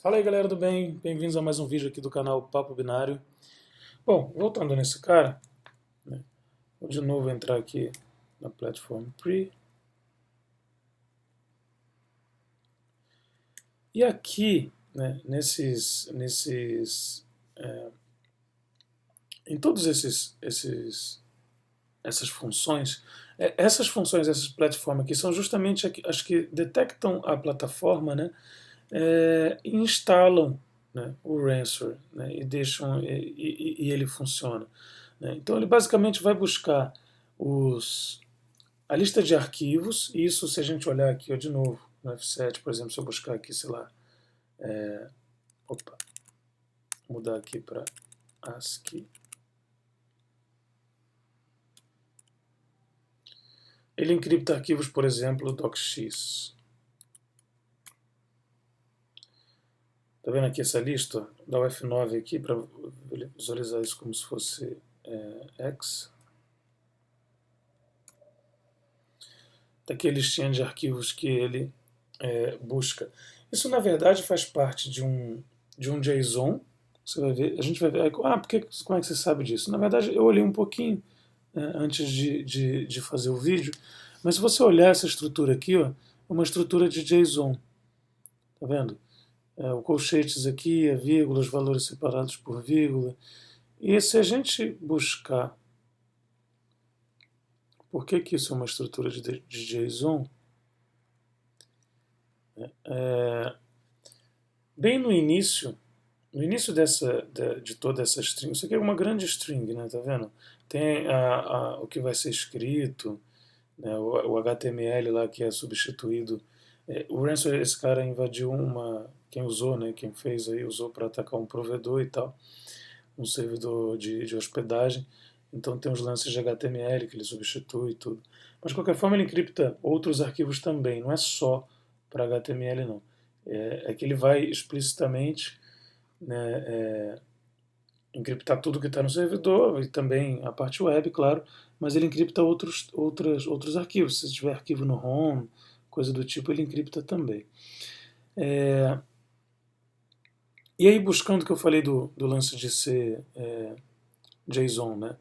Fala aí galera do bem, bem-vindos a mais um vídeo aqui do canal Papo Binário. Bom, voltando nesse cara, né, vou de novo entrar aqui na Platform Pre. E aqui, né, em todos essas funções, essas plataformas aqui são justamente as que detectam a plataforma, né, e instalam, né, o ransomware, né, e deixam e ele funciona, né. Então ele basicamente vai buscar a lista de arquivos. E isso, se a gente olhar aqui ó, de novo no F7, por exemplo, se eu buscar aqui, sei lá, opa, mudar aqui para ASCII, ele encripta arquivos, por exemplo, docx. Tá vendo aqui essa lista? Dá o F9 aqui para visualizar isso como se fosse X. Tá aqui a listinha de arquivos que ele busca. Isso, na verdade, faz parte de um JSON. Você vai ver, a gente vai ver. Como é que você sabe disso? Na verdade, eu olhei um pouquinho antes de fazer o vídeo, mas se você olhar essa estrutura aqui, ó, é uma estrutura de JSON. Tá vendo? O colchetes aqui, a vírgula, os valores separados por vírgula. E se a gente buscar por que isso é uma estrutura de JSON, bem no início de toda essa string, isso aqui é uma grande string, né, tá vendo? Tem o que vai ser escrito, né, o HTML lá que é substituído. O ransomware, esse cara invadiu quem usou, né, quem fez aí, usou para atacar um provedor e tal, um servidor de hospedagem. Então tem os lances de HTML que ele substitui e tudo. Mas de qualquer forma ele encripta outros arquivos também, não é só para HTML não. É que ele vai explicitamente, né, encriptar tudo que está no servidor e também a parte web, claro, mas ele encripta outros arquivos. Se tiver arquivo no home, coisa do tipo, ele encripta também. E aí, buscando o que eu falei do lance de ser JSON, né?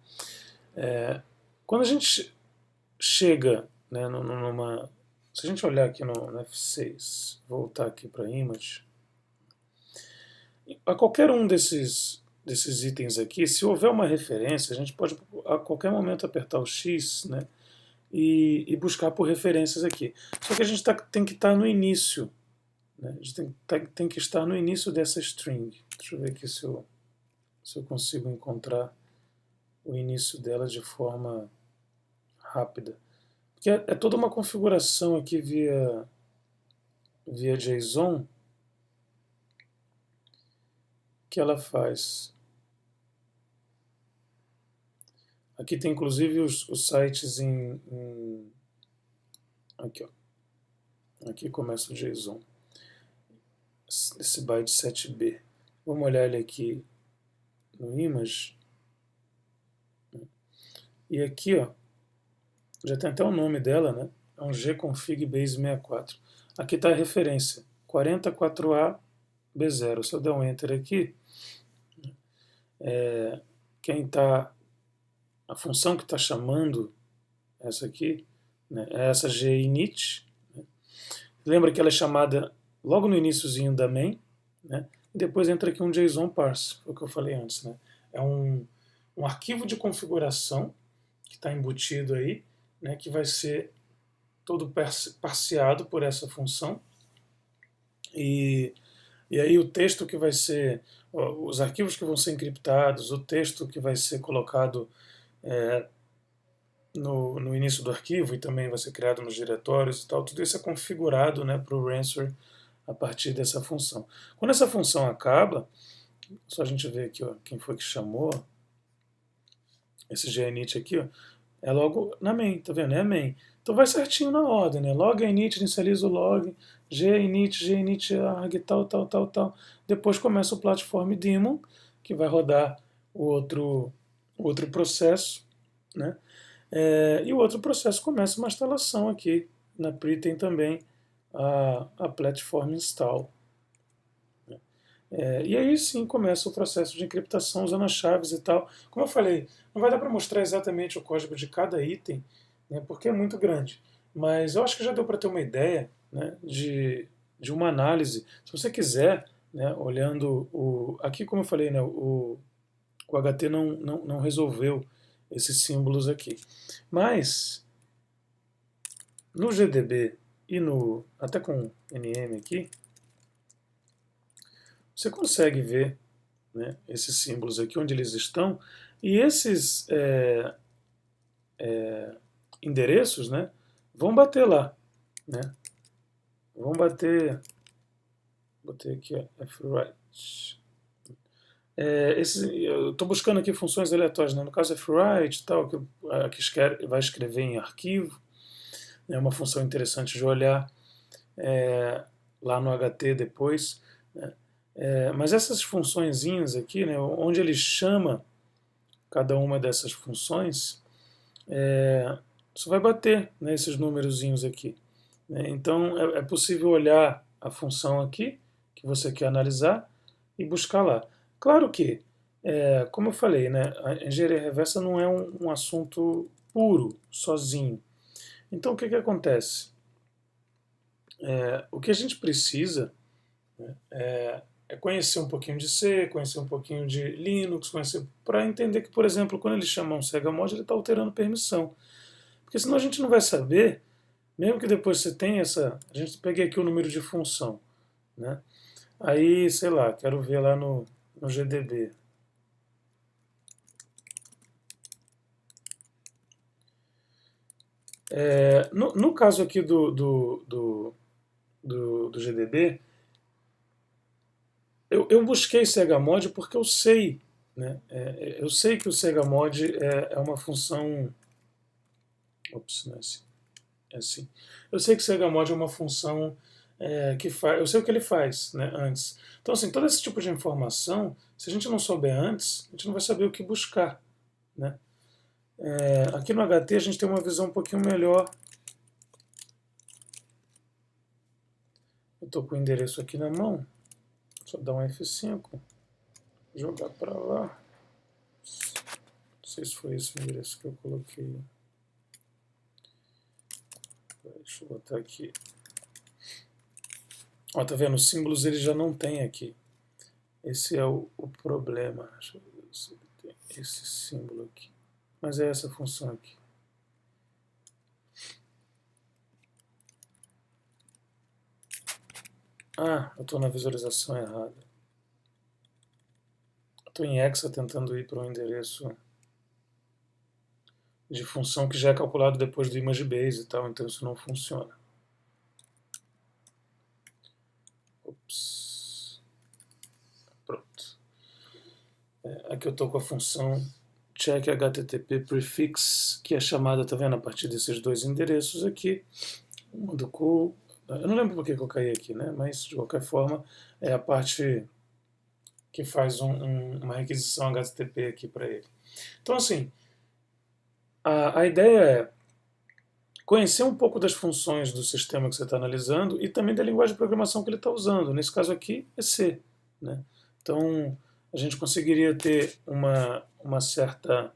Quando a gente chega, né, se a gente olhar aqui no F6, voltar aqui para image, a qualquer um desses itens aqui, se houver uma referência, a gente pode a qualquer momento apertar o X, né, e buscar por referências aqui. Só que a gente tem que estar no início, né, a gente tem que estar no início dessa string. Deixa eu ver aqui se eu consigo encontrar o início dela de forma rápida. Porque é toda uma configuração aqui via JSON que ela faz. Aqui tem inclusive os sites aqui, ó. Aqui começa o JSON. Esse byte 7b. Vamos olhar ele aqui no image. E aqui, ó, já tem até o nome dela, né? É um gconfig base 64. Aqui está a referência, 44A-B0. Se eu der um enter aqui, a função que está chamando essa aqui, né, é essa ginit. Né? Lembra que ela é chamada logo no iniciozinho da main, né? E depois entra aqui um JSON parse, foi o que eu falei antes, né? É um arquivo de configuração que está embutido aí, né, que vai ser todo parseado por essa função. E aí o texto que vai ser, os arquivos que vão ser encriptados, o texto que vai ser colocado no início do arquivo e também vai ser criado nos diretórios e tal, tudo isso é configurado, né, para o ransomware a partir dessa função. Quando essa função acaba, só a gente ver aqui, ó, quem foi que chamou esse ginit aqui, ó, é logo na main, tá vendo? É a main. Então vai certinho na ordem, né? Log init, inicializa o log, ginit arg, tal. Depois começa o platform daemon, que vai rodar o outro processo, né? E o outro processo começa uma instalação aqui. Na Pre tem também a platform install. E aí sim começa o processo de encriptação usando as chaves e tal. Como eu falei, não vai dar para mostrar exatamente o código de cada item, né, porque é muito grande. Mas eu acho que já deu para ter uma ideia, né, de uma análise. Se você quiser, né, olhando o. Aqui, como eu falei, né, o HT não resolveu esses símbolos aqui. Mas no GDB e no até com NM aqui, você consegue ver, né, esses símbolos aqui onde eles estão, e esses endereços, né, vão bater lá, né, vão bater, botei aqui fwrite, eu estou buscando aqui funções aleatórias, né, no caso fwrite e tal, que vai escrever em arquivo, é uma função interessante de olhar lá no HT depois, né, mas essas funçõezinhas aqui, né, onde ele chama cada uma dessas funções, isso vai bater nesses númerozinhos aqui, né? Então é possível olhar a função aqui que você quer analisar e buscar lá. Claro que, como eu falei, né, a engenharia reversa não é um assunto puro, sozinho. Então o que acontece? O que a gente precisa, né, é conhecer um pouquinho de C, conhecer um pouquinho de Linux, conhecer para entender que, por exemplo, quando ele chama um segamod, ele está alterando permissão. Porque senão a gente não vai saber, mesmo que depois você tenha essa. A gente peguei aqui o número de função, né? Aí, sei lá, quero ver lá no GDB. No caso aqui do GDB, eu busquei segamod porque eu sei, né? Eu sei que o segamod é uma função. Ops, não é assim. É assim. Eu sei que o segamod é uma função que faz. Eu sei o que ele faz, né, antes. Então, assim, todo esse tipo de informação, se a gente não souber antes, a gente não vai saber o que buscar, né? Aqui no HT a gente tem uma visão um pouquinho melhor. Eu estou com o endereço aqui na mão. Só dar um F5, jogar para lá. Não sei se foi esse o endereço que eu coloquei. Deixa eu botar aqui. Ó, tá vendo? Os símbolos ele já não tem aqui. Esse é o problema. Deixa eu ver se tem esse símbolo aqui. Mas é essa função aqui. Ah, eu estou na visualização errada. Estou em hexa tentando ir para um endereço de função que já é calculado depois do ImageBase e tal, então isso não funciona. Ops. Pronto. Aqui eu estou com a função check HTTP prefix, que é chamada, tá vendo, a partir desses dois endereços aqui. Uma do call. Eu não lembro por que eu caí aqui, né? Mas de qualquer forma é a parte que faz uma requisição HTTP aqui para ele. Então, assim, a ideia é conhecer um pouco das funções do sistema que você está analisando e também da linguagem de programação que ele está usando. Nesse caso aqui é C, né? Então, a gente conseguiria ter uma certa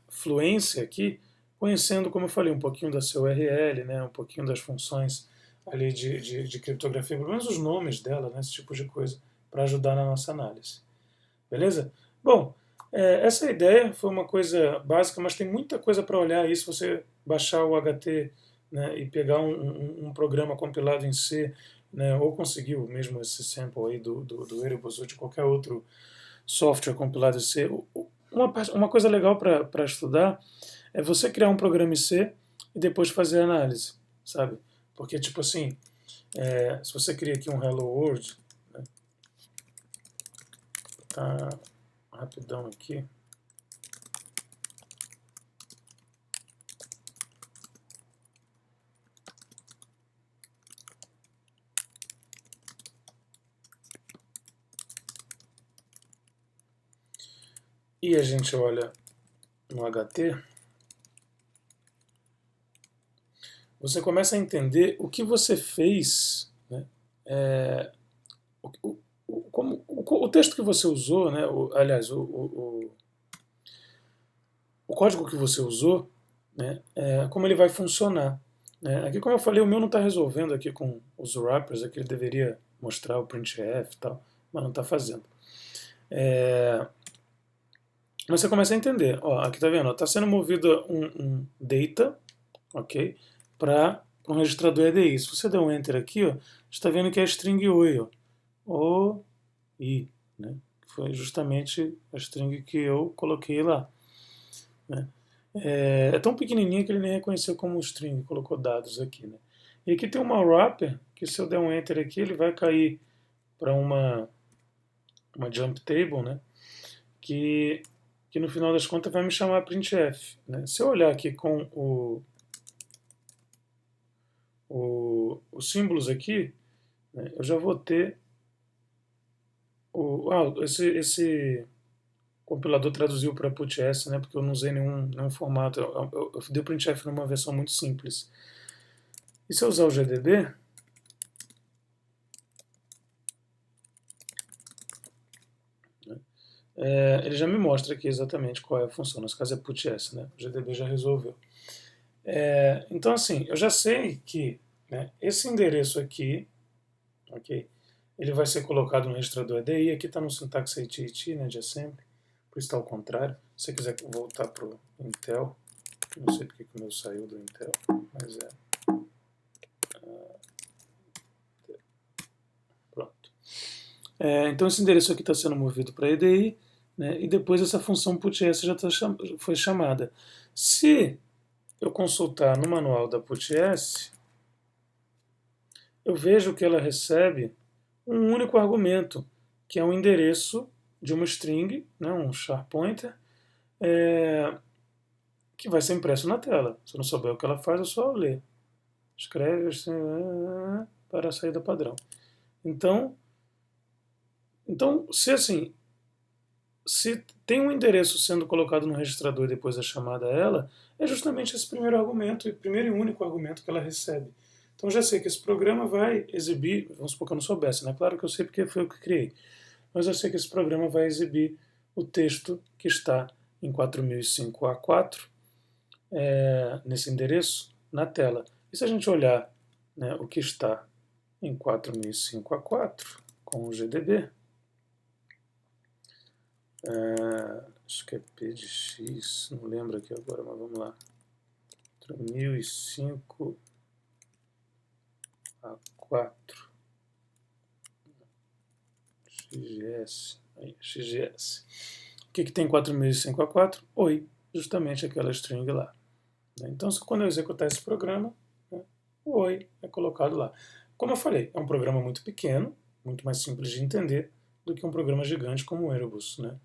fluência aqui, conhecendo, como eu falei, um pouquinho da CURL, né? Um pouquinho das funções ali de criptografia, pelo menos os nomes dela, né? Esse tipo de coisa, para ajudar na nossa análise. Beleza? Bom, essa ideia foi uma coisa básica, mas tem muita coisa para olhar aí se você baixar o HT, né, e pegar um programa compilado em C, né, ou conseguir mesmo esse sample aí do Erebus ou de qualquer outro software compilado em C. Uma coisa legal para estudar é você criar um programa em C e depois fazer a análise, sabe? Porque, tipo assim, se você cria aqui um Hello World, né, tá rapidão aqui. E a gente olha no HT, você começa a entender o que você fez, né? texto que você usou, né, aliás, o código que você usou, né, como ele vai funcionar. Né? Aqui, como eu falei, o meu não está resolvendo aqui com os wrappers, aqui ele deveria mostrar o printf e tal, mas não está fazendo. Mas você começa a entender. Ó, aqui tá vendo? Está sendo movido um data, ok, para um registrador EDI. Se você der um enter aqui, ó, você está vendo que é a string oi, ó, oi, né? Foi justamente a string que eu coloquei lá. Né? É tão pequenininho que ele nem reconheceu como string, colocou dados aqui. Né? E aqui tem uma wrapper, que se eu der um enter aqui, ele vai cair para uma jump table, né? que no final das contas vai me chamar printf. Né? Se eu olhar aqui com os símbolos aqui, né, eu já vou ter esse compilador traduziu para PutS, né, porque eu não usei nenhum formato. Eu dei o printf numa versão muito simples. E se eu usar o GDB, ele já me mostra aqui exatamente qual é a função. Nesse caso é PutS, né? O GDB já resolveu. Então, assim, eu já sei que, né, esse endereço aqui, ok, ele vai ser colocado no registrador EDI. Aqui está no sintaxe AT&T, né, de assembly, por isso está ao contrário. Se você quiser voltar para o Intel, não sei porque que o meu saiu do Intel, mas pronto. Então esse endereço aqui está sendo movido para EDI, né, e depois essa função PutS já foi chamada. Se eu consultar no manual da PutS, eu vejo que ela recebe um único argumento, que é um endereço de uma string, né, um char pointer, que vai ser impresso na tela. Se eu não souber o que ela faz, é só ler. Escreve assim, para a saída padrão. Então, se tem um endereço sendo colocado no registrador e depois é chamada a ela, é justamente esse primeiro argumento, e primeiro e único argumento que ela recebe. Então já sei que esse programa vai exibir, vamos supor que eu não soubesse, né? Claro que eu sei porque foi eu que criei, mas eu sei que esse programa vai exibir o texto que está em 4005A4, nesse endereço, na tela. E se a gente olhar, né, o que está em 4005A4 com o GDB, acho que é P de X, não lembro aqui agora, mas vamos lá. 4005A4 XGS. Aí, XGS. O que tem 4005A4? Oi, justamente aquela string lá. Então, quando eu executar esse programa, né, o oi é colocado lá. Como eu falei, é um programa muito pequeno, muito mais simples de entender do que um programa gigante como o Erebus, né?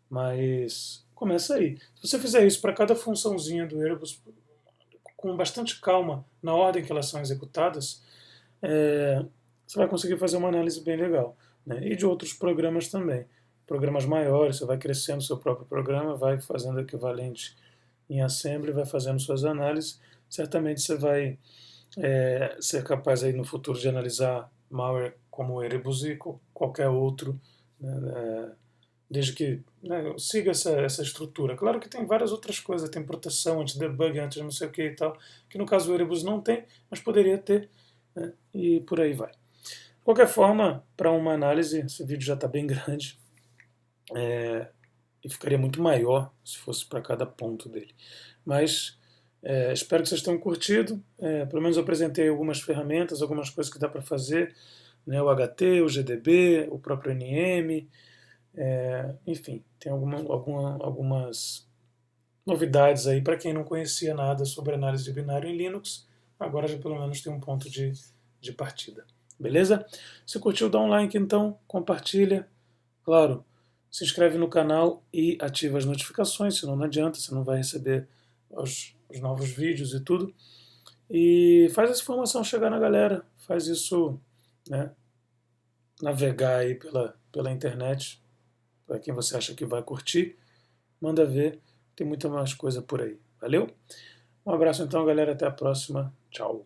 Mas começa aí. Se você fizer isso para cada funçãozinha do Erebus com bastante calma, na ordem que elas são executadas, você vai conseguir fazer uma análise bem legal. Né? E de outros programas também. Programas maiores, você vai crescendo o seu próprio programa, vai fazendo equivalente em assembly, vai fazendo suas análises. Certamente você vai ser capaz aí no futuro de analisar malware como o Erebus e qualquer outro, né, desde que, né, siga essa estrutura. Claro que tem várias outras coisas, tem proteção, anti-debug, anti não sei o que e tal, que no caso do Erebus não tem, mas poderia ter, né, e por aí vai. De qualquer forma, para uma análise, esse vídeo já está bem grande, e ficaria muito maior se fosse para cada ponto dele. Mas espero que vocês tenham curtido. Pelo menos eu apresentei algumas ferramentas, algumas coisas que dá para fazer, né, o HT, o GDB, o próprio NM, enfim, tem algumas novidades aí para quem não conhecia nada sobre análise de binário em Linux. Agora já pelo menos tem um ponto de partida. Beleza? Se curtiu, dá um like então, compartilha. Claro, se inscreve no canal e ativa as notificações, senão não adianta, você não vai receber os novos vídeos e tudo. E faz essa informação chegar na galera, faz isso, né, navegar aí pela internet, para quem você acha que vai curtir, manda ver, tem muita mais coisa por aí. Valeu? Um abraço então, galera, até a próxima. Tchau.